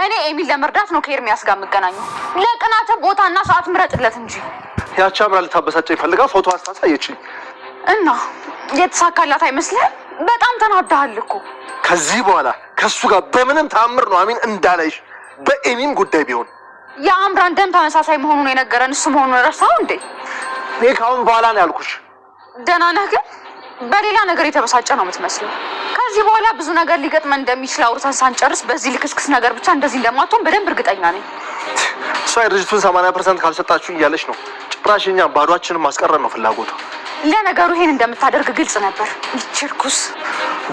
እኔ ኤሚል ለመርዳት ነው ከኤርሚያስ ጋር የምገናኘው። ለቅናተ ቦታና ሰዓት ምረጥለት እንጂ። ያቺ አምራ ልታበሳጨኝ ፈልጋ ፎቶ አስታሳየችኝ እና የተሳካላት አይመስልህም? በጣም ተናዳሃል እኮ። ከዚህ በኋላ ከሱ ጋር በምንም ተአምር ነው አሚን እንዳላይሽ፣ በኤሚም ጉዳይ ቢሆን። የአምራን ደም ተመሳሳይ መሆኑን የነገረን እሱ መሆኑን ረሳው እንዴ? እኔ ካሁን በኋላ ነው ያልኩሽ። ደህና ነህ ግን በሌላ ነገር የተበሳጨ ነው የምትመስለው። ከዚህ በኋላ ብዙ ነገር ሊገጥመን እንደሚችል አውርተን ሳንጨርስ በዚህ ልክስክስ ነገር ብቻ እንደዚህ እንደማትሆን በደንብ እርግጠኛ ነኝ። እሷ የድርጅቱን 80% ካልሰጣችሁ እያለች ነው። ጭራሽ እኛ ባዷችንን ማስቀረን ነው ፍላጎቷ። ለነገሩ ይሄን እንደምታደርግ ግልጽ ነበር። ይችርኩስ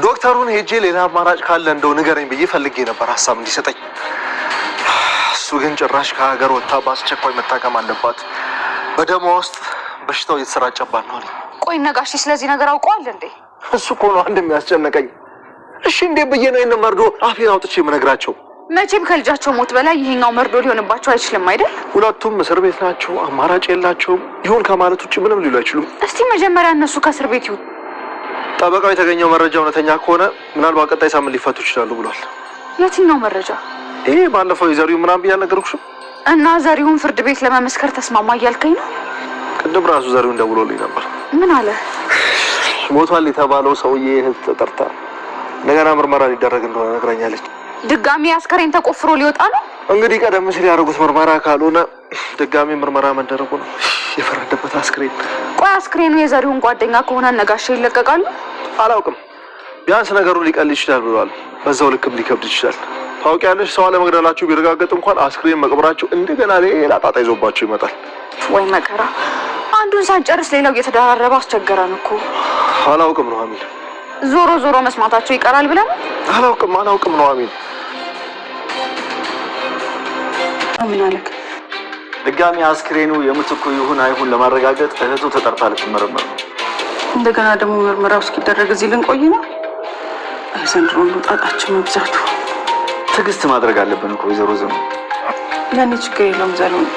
ዶክተሩን ሄጄ ሌላ አማራጭ ካለ እንደው ንገረኝ ብዬ ፈልጌ ነበር ሀሳብ እንዲሰጠኝ። እሱ ግን ጭራሽ ከሀገር ወጥታ በአስቸኳይ መታከም አለባት፣ በደሟ ውስጥ በሽታው እየተሰራጨባት ነው። ቆይ ነጋሽ ስለዚህ ነገር አውቀዋል እንዴ? እሱ እኮ ነው አንድ የሚያስጨነቀኝ። እሺ እንዴ ብዬ ነው ይሄን መርዶ አፌን አውጥቼ የምነግራቸው? መቼም ከልጃቸው ሞት በላይ ይሄኛው መርዶ ሊሆንባቸው አይችልም አይደል? ሁለቱም እስር ቤት ናቸው፣ አማራጭ የላቸውም። ይሁን ከማለት ውጭ ምንም ሊሉ አይችሉም። እስቲ መጀመሪያ እነሱ ከእስር ቤት ይሁን። ጠበቃው የተገኘው መረጃ እውነተኛ ከሆነ ምናልባት ቀጣይ ሳምንት ሊፈቱ ይችላሉ ብሏል። የትኛው መረጃ? ይሄ ባለፈው የዘሪው ምናምን ብዬ አልነገርኩሽም? እና ዘሪውን ፍርድ ቤት ለመመስከር ተስማማ እያልከኝ ነው? ቅድም ራሱ ዘሪውን ደውሎልኝ ነበር። ምን አለ? ሞቷል የተባለው ሰውዬ እህት ተጠርታ እንደገና ምርመራ ሊደረግ እንደሆነ ነግራኛለች። ድጋሚ አስከሬን ተቆፍሮ ሊወጣ ነው? እንግዲህ ቀደም ሲል ያደረጉት ምርመራ ካልሆነ ድጋሚ ምርመራ መደረጉ ነው የፈረደበት አስክሬን። ቆይ አስክሬኑ የዘሪውን ጓደኛ ከሆነ ነጋሽ ይለቀቃሉ? አላውቅም። ቢያንስ ነገሩ ሊቀል ይችላል ብሏል። በዛው ልክም ሊከብድ ይችላል። ታውቂያለሽ፣ ሰው አለመግደላችሁ ቢረጋገጥ እንኳን አስክሬን መቅበራችሁ እንደገና ሌላ ጣጣ ይዞባችሁ ይመጣል። ወይ መከራ! አንዱን ሳንጨርስ ሌላው እየተደራረበ አስቸገረን እኮ። አላውቅም ነው አሚን። ዞሮ ዞሮ መስማታቸው ይቀራል ብለን አላውቅም ነው አሚን። ምን አለክ? ድጋሚ አስክሬኑ የምትኩ ይሁን አይሁን ለማረጋገጥ እህቱ ተጠርታ ልትመረመር ነው። እንደገና ደግሞ ምርመራው እስኪደረግ እዚህ ልንቆይ ነው? ዘንድሮ ጣጣችን መብዛቱ። ትዕግስት ማድረግ አለብን እኮ ወይዘሮ ዘሙ። ለእኔ ችግር የለውም ዘሪውን፣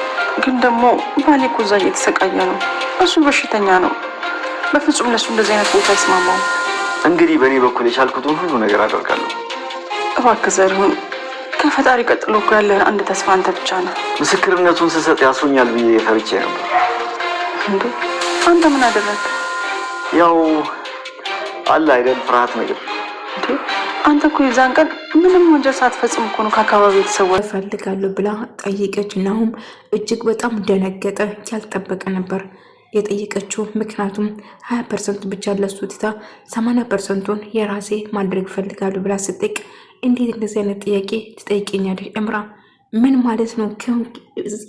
ግን ደግሞ ባሌ እኮ እዛ እየተሰቃየ ነው። እሱ በሽተኛ ነው። በፍጹም ለሱ እንደዚህ አይነት ቦታ አይስማማውም። እንግዲህ በእኔ በኩል የቻልኩትን ሁሉ ነገር አደርጋለሁ። እባክህ ዘሪሁን፣ ከፈጣሪ ቀጥሎ እኮ ያለህን አንድ ተስፋ አንተ ብቻ ነው። ምስክርነቱን ስሰጥ ያስሩኛል ብዬ ፈርቼ ነበር። እንዴ አንተ ምን አደረግ? ያው አለ አይደል ፍርሃት ነገር። እንዴ አንተ እኮ የዛን ቀን ምንም ወንጀል ሳትፈጽም እኮ ነው ከአካባቢ የተሰወረ እፈልጋለሁ ብላ ጠየቀች። ናሁም እጅግ በጣም ደነገጠ። ያልጠበቀ ነበር የጠየቀችው። ምክንያቱም 20% ብቻ ለሱ ትታ 80%ን የራሴ ማድረግ እፈልጋለሁ ብላ ስጠይቅ እንዴት እንደዚህ አይነት ጥያቄ ትጠይቀኛለሽ እምራ? ምን ማለት ነው?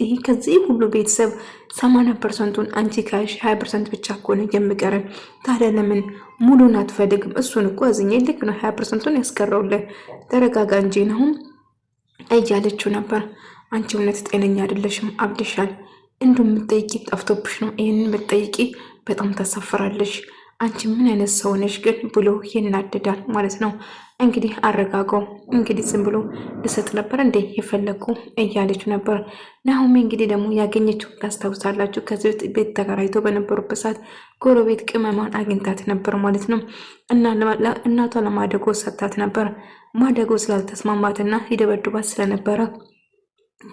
ይሄ ከዚህ ሁሉ ቤተሰብ 80%ን አንቺ ካሽ 20% ብቻ እኮ ነው የምቀረን። ታዲያ ለምን ሙሉን አትፈልግም? እሱን እኮ አዝኜ ልክ ነው 20%ን ያስቀረውልህ። ተረጋጋ እንጂ ነው እያለችው ነበር። አንቺ እውነት ጤነኛ አይደለሽም፣ አብድሻል። እንዲሁ የምትጠይቂ ጠፍቶብሽ ነው። ይህንን የምትጠይቂ በጣም ታሳፍራለሽ። አንቺ ምን አይነት ሰው ነሽ ግን ብሎ ይናደዳል ማለት ነው። እንግዲህ አረጋጋው። እንግዲህ ዝም ብሎ ልሰጥ ነበር እንዴ የፈለጉ እያለች ነበር። ናሁሜ እንግዲህ ደግሞ ያገኘችው ታስታውሳላችሁ። ከዚህ ቤት ተከራይቶ በነበሩበት ሰዓት ጎረቤት ቅመማን አግኝታት ነበር ማለት ነው። እና እናቷ ለማደጎ ሰጥታት ነበር። ማደጎ ስላልተስማማትና ይደበድባት ስለነበረ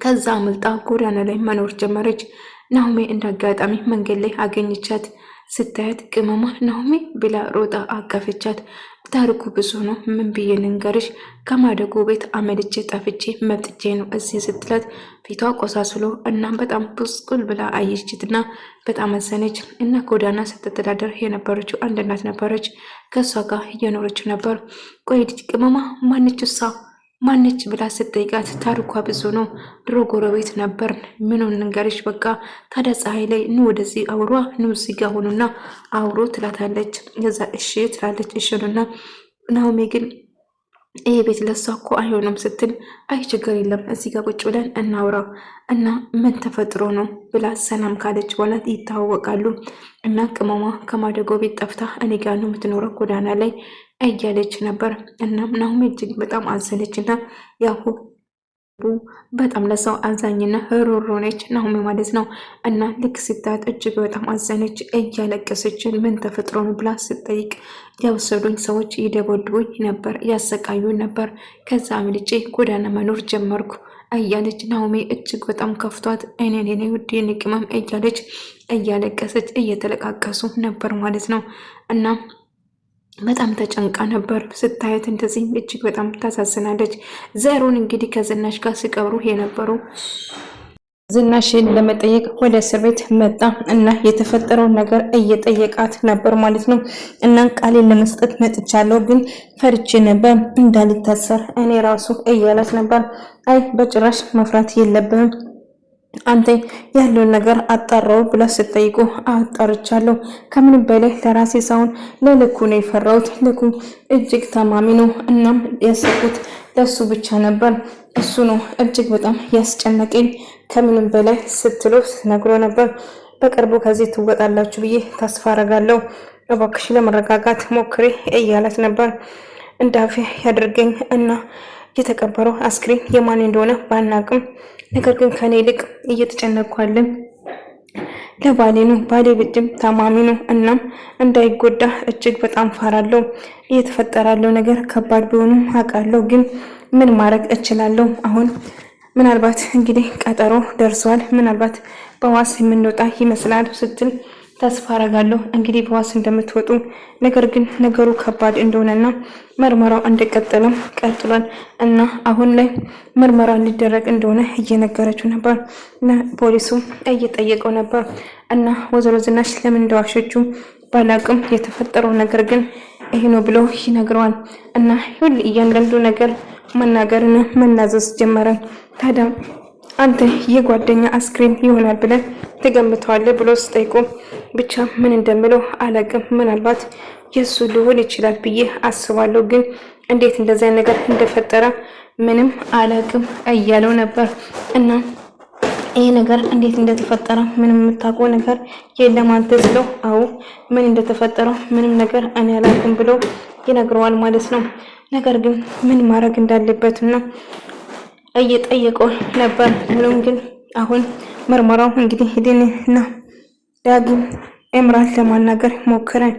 ከዛ አምልጣ ጎዳና ላይ መኖር ጀመረች። ናሁሜ እንዳጋጣሚ መንገድ ላይ አገኘቻት። ስታያት ቅመማ ናሁሜ ብላ ሮጣ አቀፈቻት። ታሪኩ ብዙ ነው፣ ምን ብዬ ልንገርሽ? ከማደጎ ቤት አመልጬ ጠፍቼ መጥቼ ነው እዚህ ስትላት ፊቷ ቆሳስሎ እናም በጣም ብስቁል ብላ አየችትና በጣም አዘነች። እና ጎዳና ስትተዳደር የነበረችው አንድ እናት ነበረች። ከእሷ ጋር እየኖረች ነበር። ቆይ ቅመማ ማነች እሷ ማነች ብላ ስትጠይቃት ታሪኳ ብዙ ነው፣ ድሮ ጎረቤት ነበር፣ ምኑን ልንገርሽ? በቃ ታዲያ ፀሐይ ላይ ኑ ወደዚህ አውሯ፣ ኑ እዚህ ጋር ሆኑና አውሮ ትላታለች። ከዛ እሺ ትላለች። እሺሉና ናሆሜ ግን ይሄ ቤት ለሷ እኮ አይሆንም ስትል አይ ችግር የለም እዚህ ጋር ቁጭ ብለን እናውራው እና ምን ተፈጥሮ ነው ብላ ሰላም ካለች በኋላ ይታወቃሉ። እና ቅመሟ ከማደጎ ቤት ጠፍታ እኔ ጋር ነው የምትኖረው ጎዳና ላይ እያለች ነበር። እናም ናሆሜ እጅግ በጣም አዘነች እና ያው በጣም ለሰው አዛኝና ሩሩ ነች ናሆሜ ማለት ነው። እና ልክ ስታት እጅግ በጣም አዘነች። እያለቀሰችን ምን ተፈጥሮ ነው ብላ ስትጠይቅ የወሰዱኝ ሰዎች ይደበድቡኝ ነበር፣ ያሰቃዩኝ ነበር፣ ከዛ አምልጬ ጎዳና መኖር ጀመርኩ እያለች ናሆሜ እጅግ በጣም ከፍቷት እኔ ውድ ንቅመም እያለች እያለቀሰች እየተለቃቀሱ ነበር ማለት ነው። እና በጣም ተጨንቃ ነበር ስታየት፣ እንደዚህ እጅግ በጣም ታሳዝናለች። ዘሩን እንግዲህ ከዝናሽ ጋር ሲቀብሩ የነበሩ ዝናሽን ለመጠየቅ ወደ እስር ቤት መጣ እና የተፈጠረውን ነገር እየጠየቃት ነበር ማለት ነው። እና ቃሌን ለመስጠት መጥቻለሁ፣ ግን ፈርቼ ነበር እንዳልታሰር እኔ ራሱ እያላት ነበር። አይ በጭራሽ መፍራት የለብንም አንተ ያለውን ነገር አጣራው ብላ ስትጠይቁ አጣርቻለሁ። ከምንም በላይ ለራሴ ሳይሆን ለልኩ ነው የፈራሁት። ልኩ እጅግ ታማሚ ነው። እናም ያሰብኩት ለሱ ብቻ ነበር። እሱ ነው እጅግ በጣም ያስጨነቀኝ ከምንም በላይ ስትሎ ነግሮ ነበር። በቅርቡ ከዚህ ትወጣላችሁ ብዬ ተስፋ አረጋለሁ። እባክሽ ለመረጋጋት ሞክሬ እያላት ነበር። እንዳፌ ያድርገኝ እና የተቀበረው አስክሬን የማን እንደሆነ ባናቅም ነገር ግን ከኔ ይልቅ እየተጨነቅኳለን ለባሌ ነው። ባሌ ብድም ታማሚ ነው። እናም እንዳይጎዳ እጅግ በጣም ፈራለሁ። እየተፈጠራለው ነገር ከባድ ቢሆንም አውቃለሁ፣ ግን ምን ማድረግ እችላለሁ? አሁን ምናልባት እንግዲህ ቀጠሮ ደርሷል። ምናልባት በዋስ የምንወጣ ይመስላል ስትል ተስፋ አረጋለሁ እንግዲህ በዋስ እንደምትወጡ። ነገር ግን ነገሩ ከባድ እንደሆነና ምርመራው እንደቀጠለም ቀጥሏል እና አሁን ላይ ምርመራ ሊደረግ እንደሆነ እየነገረችው ነበር እና ፖሊሱ እየጠየቀው ነበር እና ወይዘሮ ዝናሽ ለምን እንደዋሸችው ባላቅም የተፈጠረው ነገር ግን ይሄ ነው ብሎ ይነግረዋል እና ሁሉ እያንዳንዱ ነገር መናገርና መናዘዝ ጀመረ። ታዲያ አንተ የጓደኛ አስክሬን ይሆናል ብለን ትገምተዋለህ ብሎ ስጠይቁ ብቻ ምን እንደምለው አላቅም፣ ምናልባት የሱ ሊሆን ይችላል ብዬ አስባለሁ፣ ግን እንዴት እንደዛ ነገር እንደፈጠረ ምንም አላቅም እያለው ነበር እና ይሄ ነገር እንዴት እንደተፈጠረ ምንም የምታውቀው ነገር የለም አንተ ስለው፣ አዎ ምን እንደተፈጠረ ምንም ነገር እኔ አላቅም ብሎ ይነግረዋል ማለት ነው። ነገር ግን ምን ማድረግ እንዳለበትና እየጠየቀው ነበር። ምንም ግን አሁን ምርመራው እንግዲህ ሄደንና ዳግም ኤምራን ለማናገር ሞክረን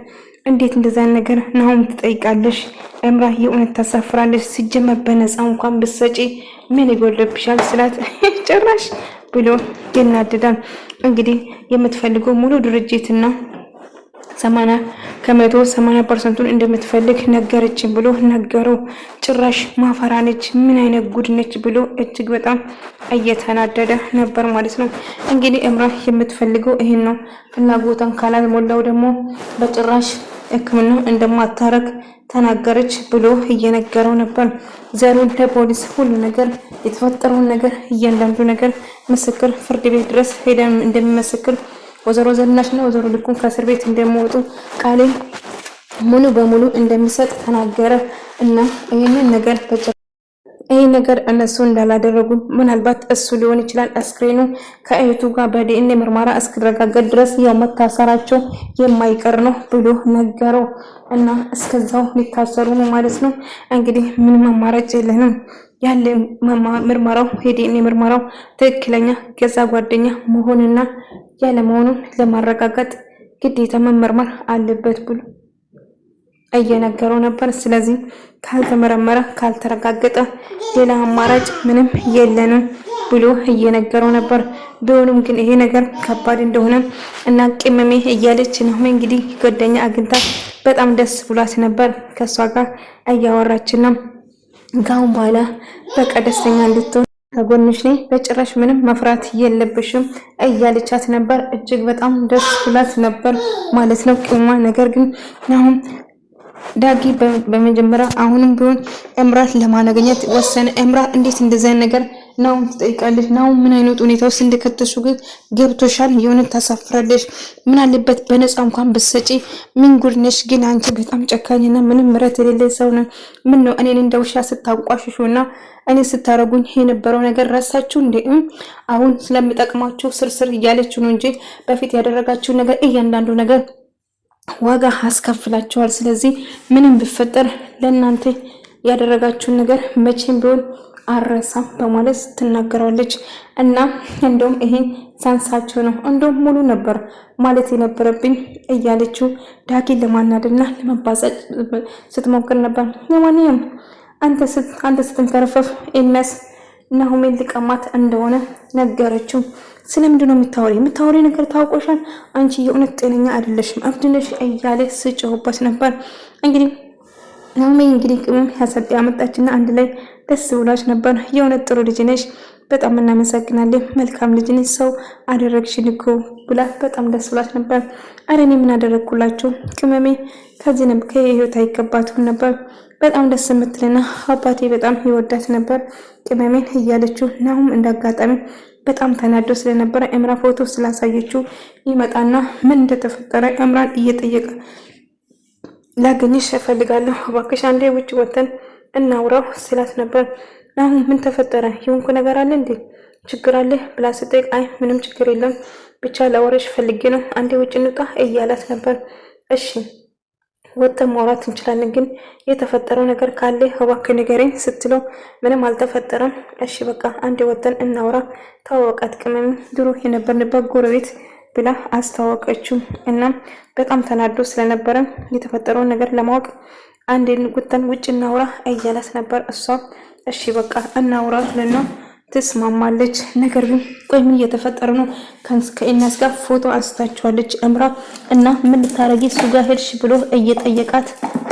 እንዴት እንደዛ ነገር ናሆም ትጠይቃለሽ? ኤምራ የእውነት ታሳፍራለሽ። ሲጀመር በነፃ እንኳን ብትሰጪ ምን ይጎልብሻል ስላት ጭራሽ ብሎ ይናደዳል። እንግዲህ የምትፈልገው ሙሉ ድርጅትና 80% እንደምትፈልግ ነገረችን ብሎ ነገረው። ጭራሽ ማፈራነች ምን አይነት ጉድ ነች ብሎ እጅግ በጣም እየተናደደ ነበር ማለት ነው። እንግዲህ እምራ የምትፈልገው ይሄን ነው። ፍላጎቷን ካላልሞላው ደግሞ በጭራሽ ሕክምና እንደማታረግ ተናገረች ብሎ እየነገረው ነበር። ዘሩን ለፖሊስ ሁሉ ነገር የተፈጠረውን ነገር እያንዳንዱ ነገር ምስክር ፍርድ ቤት ድረስ ሄደን እንደሚመሰክር ወይዘሮ ዝናሽና ወይዘሮ ልኩን ከእስር ቤት እንደሚወጡ ቃሌ ሙሉ በሙሉ እንደሚሰጥ ተናገረ እና ይሄን ነገር እነሱ እንዳላደረጉ ምናልባት እሱ ሊሆን ይችላል አስክሬኑ ከእህቱ ጋር በዲኤንኤ ምርመራ እስኪረጋገጥ ድረስ ያው መታሰራቸው የማይቀር ነው ብሎ ነገረው እና እስከዛው ሊታሰሩ ነው ማለት ነው። እንግዲህ ምንም አማራጭ የለንም ያለ ምርመራው የዲኤንኤ ምርመራው ትክክለኛ ገዛ ጓደኛ መሆንና ያለ መሆኑን ለማረጋገጥ ግዴታ መመርመር አለበት ብሎ እየነገረው ነበር። ስለዚህ ካልተመረመረ ካልተረጋገጠ ሌላ አማራጭ ምንም የለንም ብሎ እየነገረው ነበር። ቢሆንም ግን ይሄ ነገር ከባድ እንደሆነ እና ቅመሜ እያለች ነው እንግዲህ ጓደኛ አግኝታ በጣም ደስ ብሏት ነበር። ከሷ ጋር እያወራችና ጋውን በኋላ በቃ ደስተኛ እንድትሆን ከጎንሽ ነኝ፣ በጭራሽ ምንም መፍራት የለብሽም እያለቻት ነበር። እጅግ በጣም ደስ ብሏት ነበር ማለት ነው ቅመማ። ነገር ግን አሁን ዳጊ በመጀመሪያ አሁንም ቢሆን ኤምራት ለማናገኘት ወሰነ። ኤምራት እንዴት እንደዛ ነገር ነው ትጠይቃለች? ነው ምን አይነት ሁኔታ ውስጥ እንደከተሹ ገብቶሻል? የሆነ ታሳፍራለሽ። ምን አለበት በነፃ እንኳን ብትሰጪ። ምን ጉድ ነሽ ግን አንቺ በጣም ጨካኝና ምንም ምረት የሌለ ሰው ነው። ምን ነው እኔን እንደ ውሻ ስታንቋሽሹና እኔ ስታረጉኝ የነበረው ነገር ረሳችሁ እንዴ? አሁን ስለሚጠቅማችሁ ስርስር እያለችሁ ነው እንጂ በፊት ያደረጋችሁ ነገር እያንዳንዱ ነገር ዋጋ አስከፍላችኋል። ስለዚህ ምንም ቢፈጠር ለእናንተ ያደረጋችሁን ነገር መቼም ቢሆን አረሳም በማለት ትናገራለች። እና እንደውም ይሄ ሳንሳቸው ነው እንደውም ሙሉ ነበር ማለት የነበረብኝ እያለችው ዳጊን ለማናደድና ለመባጸጥ ስትሞክር ነበር። ለማንኛውም አንተ ስትንከረፈፍ ኤልያስ ናሆሜን ሊቀማት እንደሆነ ነገረችው። ስለምንድን ነው የምታወሪ ነገር ታውቆሻል? አንቺ የእውነት ጤነኛ አይደለሽም፣ አብድነሽ እያለ ስጮህበት ነበር። እንግዲህ ናሆሜ ቅመም ያመጣችና አንድ ላይ ደስ ብሏች ነበር። የእውነት ጥሩ ልጅ ነሽ፣ በጣም እናመሰግናለን፣ መልካም ልጅ ነሽ፣ ሰው አደረግሽን እኮ ብላ በጣም ደስ ብሏች ነበር። አረ እኔ ምን አደረግኩላችሁ? ቅመሜ ከህይወት አይገባትም ነበር፣ በጣም ደስ የምትልና አባቴ በጣም ይወዳት ነበር ቅመሜን እያለችው ናሁም እንዳጋጣሚ በጣም ተናዶ ስለነበረ እምራ ፎቶ ስላሳየችው ይመጣና ምን እንደተፈጠረ እምራን እየጠየቀ ላገኝሽ እፈልጋለሁ፣ እባክሽ አንዴ ውጭ ወተን እናውራው ስላት ነበር። ናሁም ምን ተፈጠረ? የሆንኩ ነገር አለ እንዴ? ችግር አለ ብላ ስጠይቅ አይ ምንም ችግር የለም ብቻ ለወረሽ ፈልጌ ነው፣ አንዴ ውጭ እንውጣ እያላት ነበር። እሺ ወጥተን ማውራት እንችላለን፣ ግን የተፈጠረው ነገር ካለ እባክህ ንገረኝ ስትለው ምንም አልተፈጠረም። እሺ በቃ አንዴ ወጥተን እናውራ፣ ታወቃት ቅመም ድሮ የነበርንበት ጎረቤት ብላ አስተዋወቀችው። እናም በጣም ተናዶ ስለነበረ የተፈጠረውን ነገር ለማወቅ አንዴ ወጥተን ውጭ እናውራ እያላት ነበር። እሷ እሺ በቃ እናውራ ብለና ትስማማለች። ነገር ግን ቆይ ምን እየተፈጠረ ነው? ከኢናስ ጋር ፎቶ አንስታችኋለች እምራ እና ምን ልታረጊ እሱ ጋር ሄድሽ ብሎ እየጠየቃት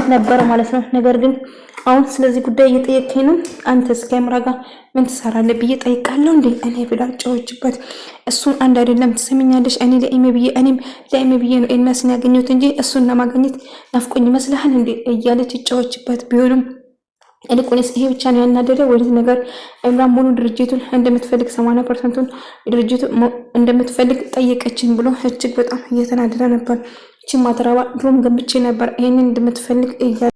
ነበር ማለት ነው። ነገር ግን አሁን ስለዚህ ጉዳይ እየጠየቀኝ ነው። አንተ እስከ እምራ ጋር ምን ትሰራለህ ብዬ ጠይቃለሁ እንዴ እኔ ብላ ጨዎችበት። እሱን አንድ አይደለም ትሰሚኛለሽ፣ እኔ እኔም ለኢሜ ብዬ ነው ኤልያስን ያገኘሁት እንጂ እሱን ለማግኘት ናፍቆኝ ይመስልሃል እንዴ እያለች ጨዎችበት። ቢሆንም እልቁንስ ይሄ ብቻ ነው ያናደደ ወይስ ነገር እምራን ሙሉ ድርጅቱን እንደምትፈልግ 80% ድርጅቱ እንደምትፈልግ ጠየቀችን ብሎ እጅግ በጣም እየተናደደ ነበር። እቺ ማትራባ ድሮም ገምቼ ነበር ይሄንን እንደምትፈልግ